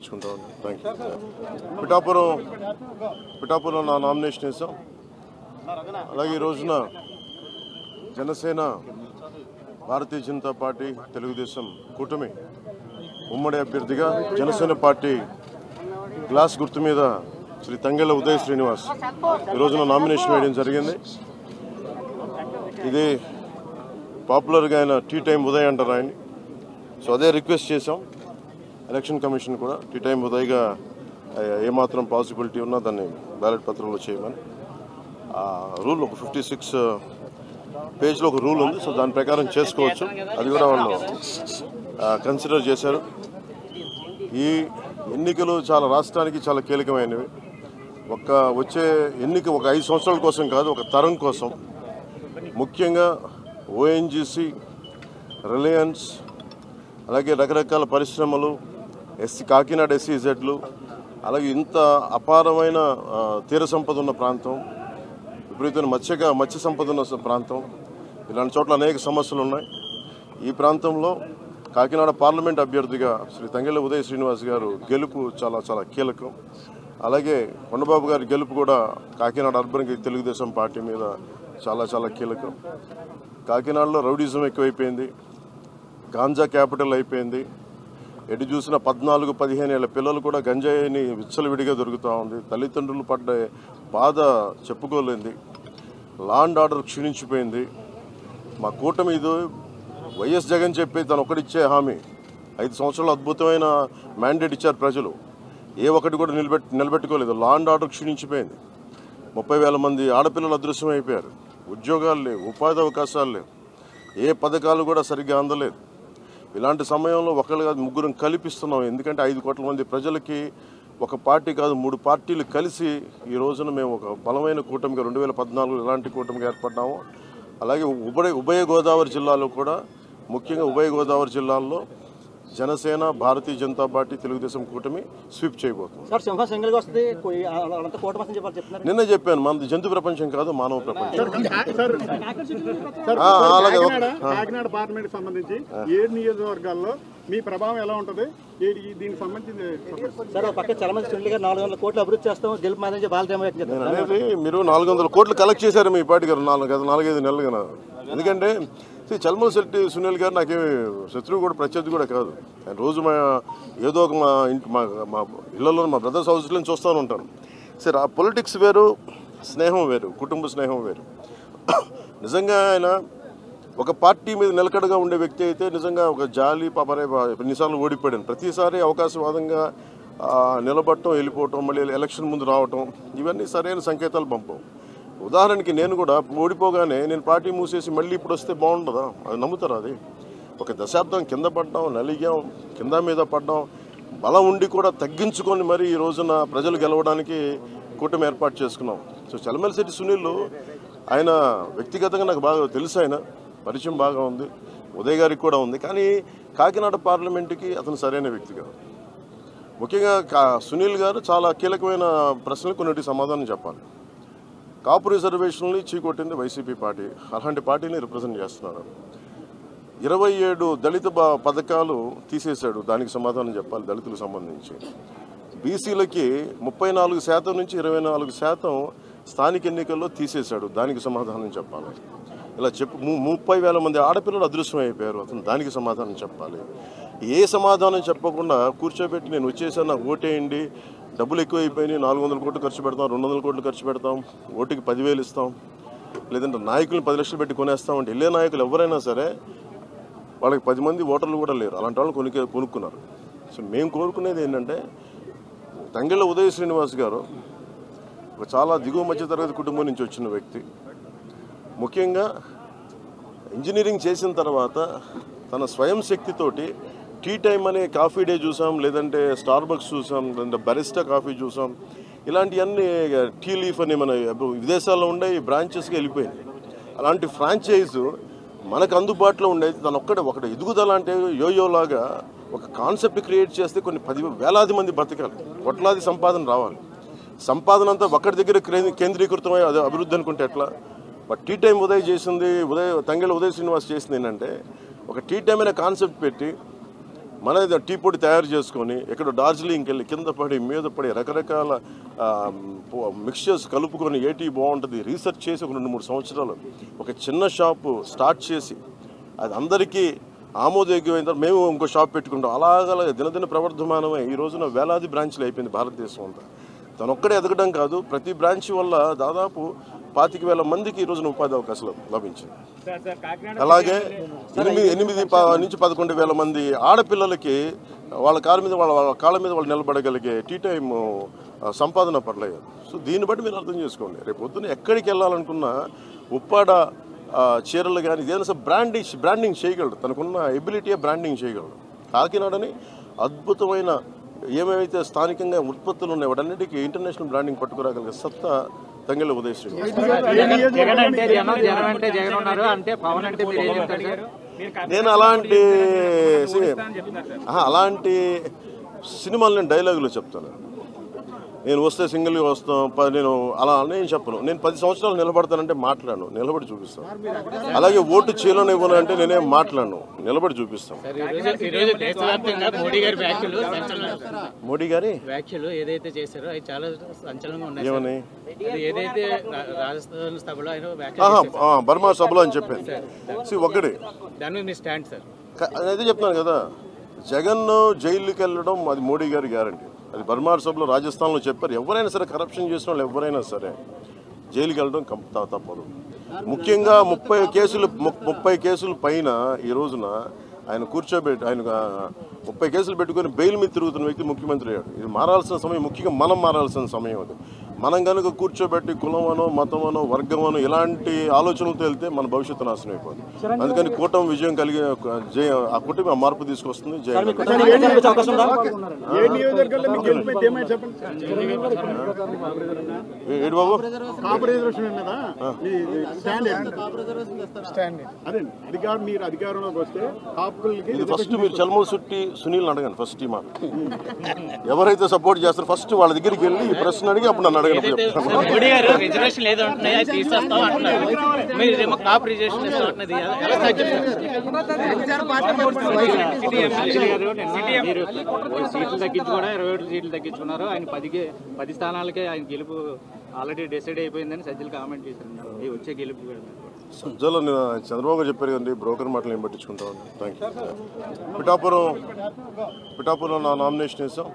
తెచ్చుకుంటాం. Thank you. Pithapuram నా nomination వేసాం. అలాగే ఈ రోజున జనసేన, భారతీయ జనతా పార్టీ, తెలుగుదేశం కూటమి ఉమ్మడి అభ్యర్థిగా జనసేన పార్టీ గ్లాస్ గుర్తు మీద శ్రీ తంగెళ్ల ఉదయ్ శ్రీనివాస్ ఈ రోజున నామినేషన్ వేయడం జరిగింది. ఇది పాపులర్గా ఆయన టీ టైం ఉదయ్ అంటారు ఆయన. సో అదే రిక్వెస్ట్ చేసాం ఎలక్షన్ కమిషన్ కూడా, టీ టైం ఉదయ్గా ఏమాత్రం పాసిబిలిటీ ఉన్నా దాన్ని బ్యాలెట్ పత్రంలో చేయమని. రూల్ ఒక 56 పేజ్లో ఒక రూల్ ఉంది. సో దాని ప్రకారం చేసుకోవచ్చు. అది కూడా వాళ్ళు కన్సిడర్ చేశారు. ఈ ఎన్నికలు చాలా రాష్ట్రానికి చాలా కీలకమైనవి. వచ్చే ఎన్నిక ఒక 5 సంవత్సరాల కోసం కాదు, ఒక తరం కోసం. ముఖ్యంగా ఓఎన్జీసీ, రిలయన్స్, అలాగే రకరకాల పరిశ్రమలు, కాకినాడ SEZలు, అలాగే ఇంత అపారమైన తీర సంపద ఉన్న ప్రాంతం, విపరీతమైన మత్స్య సంపద ఉన్న ప్రాంతం, ఇలాంటి చోట్ల అనేక సమస్యలు ఉన్నాయి. ఈ ప్రాంతంలో కాకినాడ పార్లమెంట్ అభ్యర్థిగా శ్రీ తంగెళ్ల ఉదయ్ శ్రీనివాస్ గారు గెలుపు చాలా చాలా కీలకం. అలాగే కొండబాబు గారి గెలుపు కూడా కాకినాడ అర్బన్కి తెలుగుదేశం పార్టీ మీద చాలా చాలా కీలకం. కాకినాడలో రౌడీజం ఎక్కువైపోయింది, గాంజా క్యాపిటల్ అయిపోయింది. ఎటు చూసిన 14-15 ఏళ్ల పిల్లలు కూడా గంజాయిని విచ్చలవిడిగా దొరుకుతూ ఉంది. తల్లిదండ్రులు పడ్డ బాధ చెప్పుకోలేంది. Law and order క్షీణించిపోయింది. మా కూటమి ఇది వైఎస్ జగన్ చెప్పి తను ఒకటిచ్చే హామీ, 5 సంవత్సరాలు అద్భుతమైన మ్యాండేట్ ఇచ్చారు ప్రజలు. ఏ ఒక్కటి కూడా నిలబెట్టుకోలేదు. Law and order క్షీణించిపోయింది. 30,000 మంది ఆడపిల్లలు అదృశ్యం అయిపోయారు. ఉద్యోగాలు లేవు, ఉపాధి అవకాశాలు లేవు, ఏ పథకాలు కూడా సరిగ్గా అందలేదు. ఇలాంటి సమయంలో ఒకళ్ళు కాదు, ముగ్గురం కల్పిస్తున్నాం. ఎందుకంటే 5 కోట్ల మంది ప్రజలకి ఒక పార్టీ కాదు 3 పార్టీలు కలిసి ఈ రోజున మేము ఒక బలమైన కూటమిగా 2014 ఎలాంటి కూటమిగా ఏర్పడ్డాము. అలాగే ఉభయ గోదావరి జిల్లాలో కూడా, ముఖ్యంగా ఉభయ గోదావరి జిల్లాల్లో జనసేన, భారతీయ జనతా పార్టీ, తెలుగుదేశం కూటమి స్వీప్ చేయబోతుంది. నిన్న చెప్పాను, మనది జంతు ప్రపంచం కాదు, మానవ ప్రపంచం. కాకినాడ పార్లమెంట్ సంబంధించి 7 నియోజకవర్గాల్లో మీ ప్రభావం ఎలా ఉంటుంది? దీనికి సంబంధించి మీరు 400 కోట్లు కలెక్ట్ చేశారు మీ పార్టీ గారు 4-5 నెలలుగా. ఎందుకంటే చల్మల్ శెట్టి సునీల్ గారు నాకేమి శత్రువు కూడా, ప్రత్యర్థి కూడా కాదు. ఆయన రోజు ఏదో ఒక మా ఇళ్లలో, మా బ్రదర్స్ హౌస్లో చూస్తూనే ఉంటాను. సరే, ఆ పొలిటిక్స్ వేరు, స్నేహం వేరు, కుటుంబ స్నేహం వేరు. నిజంగా ఆయన ఒక పార్టీ మీద నిలకడగా ఉండే వ్యక్తి అయితే నిజంగా ఒక జాలి పాపరే. ఎన్నిసార్లు ఓడిపోయాను, ప్రతిసారి అవకాశవాదంగా నిలబడటం, వెళ్ళిపోవటం, మళ్ళీ ఎలక్షన్ ముందు రావటం, ఇవన్నీ సరైన సంకేతాలు పంపం. ఉదాహరణకి నేను కూడా ఓడిపోగానే నేను పార్టీ మూసేసి మళ్ళీ ఇప్పుడు వస్తే బాగుండదా? అది నమ్ముతారా? అది ఒక దశాబ్దం కింద పడ్డాం, నలిగాం, కింద మీద పడ్డాం, బలం ఉండి కూడా తగ్గించుకొని మరి ఈ రోజున ప్రజలు గెలవడానికి కూటమి ఏర్పాటు చేసుకున్నాం. సో చలమలశెట్టి సునీల్ ఆయన వ్యక్తిగతంగా నాకు బాగా తెలుసు, ఆయన పరిచయం బాగా ఉంది, ఉదయ్ గారికి కూడా ఉంది. కానీ కాకినాడ పార్లమెంటుకి అతను సరైన వ్యక్తి కాదు. ముఖ్యంగా సునీల్ గారు చాలా కీలకమైన ప్రశ్నలు కొన్నిటికి సమాధానం చెప్పాలి. కాపు రిజర్వేషన్లు చీకొట్టింది వైసీపీ పార్టీ, అలాంటి పార్టీని రిప్రజెంట్ చేస్తున్నారు. 27 దళిత పథకాలు తీసేశాడు, దానికి సమాధానం చెప్పాలి. దళితులకు సంబంధించి బీసీలకి 34% నుంచి 24% స్థానిక ఎన్నికల్లో తీసేశాడు, దానికి సమాధానం చెప్పాలి. ఇలా 30,000 మంది ఆడపిల్లలు అదృశ్యం అయిపోయారు, అతను దానికి సమాధానం చెప్పాలి. ఏ సమాధానం చెప్పకుండా కూర్చోబెట్టి నేను వచ్చేసాను, నాకు ఓటేయండి, డబ్బులు ఎక్కువైపోయినాయి, 400 కోట్లు ఖర్చు పెడతాం, 200 కోట్లు ఖర్చు పెడతాం, ఓటుకి 10,000 ఇస్తాం, లేదంటే నాయకులను 10 లక్షలు పెట్టి కొనేస్తాం అంటే వెళ్ళే నాయకులు ఎవరైనా సరే వాళ్ళకి 10 మంది ఓటర్లు కూడా లేరు, అలాంటి వాళ్ళు కొనుక్కున్నారు. సో మేము కోరుకునేది ఏంటంటే, తంగెళ్ల ఉదయ్ శ్రీనివాస్ గారు ఒక చాలా దిగువ మధ్యతరగతి కుటుంబం నుంచి వచ్చిన వ్యక్తి. ముఖ్యంగా ఇంజనీరింగ్ చేసిన తర్వాత తన స్వయం శక్తితోటి టీ టైం అనే కాఫీ డే చూసాం, లేదంటే స్టార్ బక్స్ చూసాం, లేదంటే బరిస్టా కాఫీ చూసాం, ఇలాంటివన్నీ టీ లీఫ్ అని మన విదేశాల్లో ఉండే బ్రాంచెస్కి వెళ్ళిపోయింది. అలాంటి ఫ్రాంచైజ్ మనకు అందుబాటులో ఉండేది తను ఒకటి ఎదుగుదల అంటే యోయోలాగా ఒక కాన్సెప్ట్ క్రియేట్ చేస్తే కొన్ని 10,000 మంది బతకాలి, కోట్లాది సంపాదన రావాలి. సంపాదన అంతా ఒక్కడి దగ్గర కేంద్రీకృతమై అదే అభివృద్ధి అనుకుంటే ఎట్లా? బట్ టీ టైం ఉదయ్ చేసింది, తంగెళ్ల ఉదయ్ శ్రీనివాస్ చేసింది ఏంటంటే, ఒక టీ టైం అనే కాన్సెప్ట్ పెట్టి మన టీ పొడి తయారు చేసుకొని ఇక్కడ డార్జిలింగ్కి వెళ్ళి కింద పడి మీద పడి రకరకాల మిక్స్చర్స్ కలుపుకొని ఏటీ బాగుంటుంది రీసెర్చ్ చేసి ఒక 2-3 సంవత్సరాలు ఒక చిన్న షాపు స్టార్ట్ చేసి అది అందరికీ ఆమోదయోగ్యమైన తర్వాత మేము ఇంకో షాప్ పెట్టుకుంటాం. అలాగ దినదిన ప్రవర్ధమానమై ఈ రోజున వేలాది బ్రాంచ్లు అయిపోయింది భారతదేశం అంతా. తను ఒక్కడే ఎదగడం కాదు, ప్రతి బ్రాంచ్ వల్ల దాదాపు 25,000 మందికి ఈ రోజున ఉపాధి అవకాశాలు లభించింది. అలాగే 8 నుంచి 11,000 మంది ఆడపిల్లలకి వాళ్ళ కాళ్ళ మీద వాళ్ళు నిలబడగలిగే టీ టైమ్ సంపాదన పడలేదు. సో దీన్ని బట్టి మీరు అర్థం చేసుకోండి, రేపు పొద్దున్న ఎక్కడికి వెళ్ళాలనుకున్నా ఉప్పాడ చీరలు కానీ ఏదైనా బ్రాండింగ్ చేయగలడు, తనకున్న ఎబిలిటీయే బ్రాండింగ్ చేయగలడు. కాకినాడని అద్భుతమైన ఏమేమైతే స్థానికంగా ఉత్పత్తులు ఉన్నాయి వాటన్నిటికీ ఇంటర్నేషనల్ బ్రాండింగ్ పట్టుకురాగలిగే సత్తా తంగెళ్ళ ఉదయశ్రీ. నేను అలాంటి సినిమాలు నేను డైలాగులు చెప్తాను. నేను వస్తే సింగిల్గా వస్తాం, నేను అలా నేను చెప్పను. నేను 10 సంవత్సరాలు నిలబడతానంటే మాట్లాడను, నిలబడి చూపిస్తాను. అలాగే ఓటు చేయలోనే ఇవ్వనంటే నేనేం మాట్లాడను, నిలబడి చూపిస్తాను. మోడీ గారి వ్యాఖ్యలు ఏదైతే చేశారో అవి చాలా సంచలనంగా ఉన్నాయి. ఏమని ఏదైతే రాజస్థాన్ సభలో ఆయన బర్మా సభలో అని చెప్పాను. ఒకటి దాని మీద మీ స్టాండ్ సార్, అదే చెప్తున్నాను కదా, జగన్ జైలుకి వెళ్ళడం అది మోడీ గారి గ్యారంటీ. అది బర్మార్ సభలో రాజస్థాన్లో చెప్పారు. ఎవరైనా సరే కరప్షన్ చేసిన వాళ్ళు ఎవరైనా సరే జైలుకి వెళ్ళడం తప్పదు. ముఖ్యంగా 30 కేసులు పైన ఈ రోజున ఆయన కూర్చోబెట్టి ఆయన 30 కేసులు పెట్టుకొని బెయిల్ మీద తిరుగుతున్న వ్యక్తి ముఖ్యమంత్రి అయ్యాడు. ఇది మారాల్సిన సమయం, ముఖ్యంగా మనం మారాల్సిన సమయం అది. మనం కనుక కూర్చోబెట్టి కులమనో మతమనో వర్గమనో ఇలాంటి ఆలోచనలతో వెళ్తే మన భవిష్యత్తు నాశనం అయిపోతుంది. అందుకని కూటమి విజయం కలిగి ఆ కూటమి ఆ మార్పు తీసుకొస్తుంది. ఏడు బాబు ఇది ఫస్ట్ మీరు చల్మూరు సుట్టి సునీల్ అడగండి. ఫస్ట్ ఈ మాట ఎవరైతే సపోర్ట్ చేస్తారో ఫస్ట్ వాళ్ళ దగ్గరికి వెళ్ళి ఈ ప్రశ్న అడిగి అప్పుడు నన్ను అడగండి. మోడీ గారు రిజర్వేషన్ ఏదో ఉంటున్నాయి తీసేస్తాం అంటున్నారు, మీరు కాపు రిజర్వేషన్ ఇస్తున్నది సీట్లు తగ్గించి కూడా 27 సీట్లు తగ్గించుకున్నారు. ఆయన 10 స్థానాలకే ఆయన గెలుపు ఆల్రెడీ డిసైడ్ అయిపోయిందని సజ్జలు కామెంట్ చేశారు. ఈ వచ్చే గెలుపు సజ్జలో చంద్రబాబు గారు చెప్పారు కదండి, బ్రోకర్ మాటలు ఏం పట్టించుకుంటామండి. Thank you. పిఠాపురం నా నామినేషన్ వేసాం.